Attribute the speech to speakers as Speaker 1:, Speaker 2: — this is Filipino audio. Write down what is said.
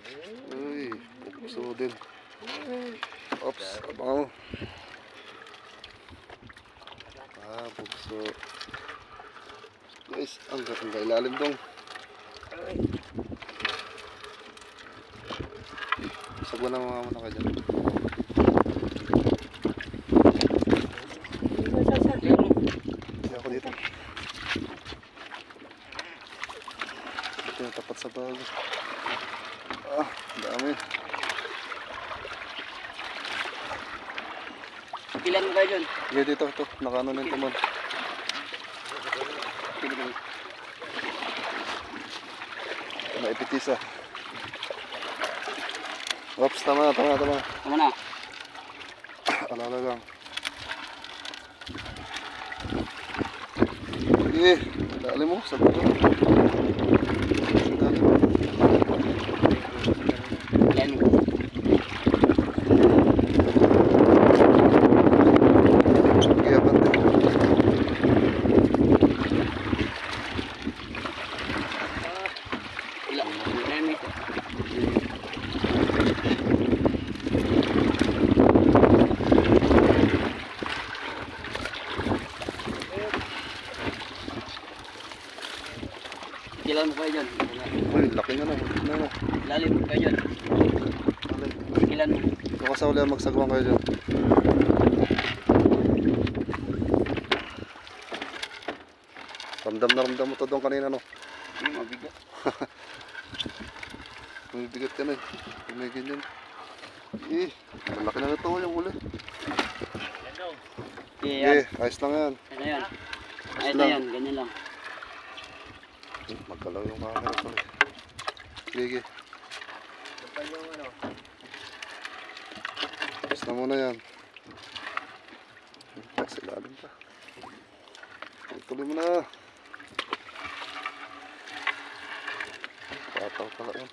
Speaker 1: Uy, pukso din. Ops, abangaw. Pukso. Guys, ang ilalim dong. Sagwa na mga muna ka dyan. Hindi ako dito. Ito yung tapat sa bago. Dami.
Speaker 2: Ilan mo kayo dyan?
Speaker 1: Sige dito, ito. Nakano na yung tumon. Naipitis ah. Ops, tama.
Speaker 2: Tama na.
Speaker 1: Alala lang. Sige, dali mo. Sabi ko. Dali mo.
Speaker 2: Ilan mo?
Speaker 1: Sige, abante.
Speaker 2: Ilan mo? Ilan mo? Ilan mo kayo dyan?
Speaker 1: Uy, laki nga na.
Speaker 2: Lalim mo kayo dyan? Ilan mo?
Speaker 1: Baka sa uli magsagwang kayo dyan. Ramdam na ramdam mo to doon kanina, no?
Speaker 2: Mabigat.
Speaker 1: May bigat ka na eh. Pag may ganyan. Malaki na ito yung uli.
Speaker 2: Yan.
Speaker 1: Ayos lang yan.
Speaker 2: Ano yan?
Speaker 1: Ayos
Speaker 2: Ayos na
Speaker 1: lang.
Speaker 2: yan. Ganyan lang.
Speaker 1: Magkalaw yung camera ko. Sige. Ayos na muna yan. Kasi lalim pa. Tuloy mo na. Pataw pala yan.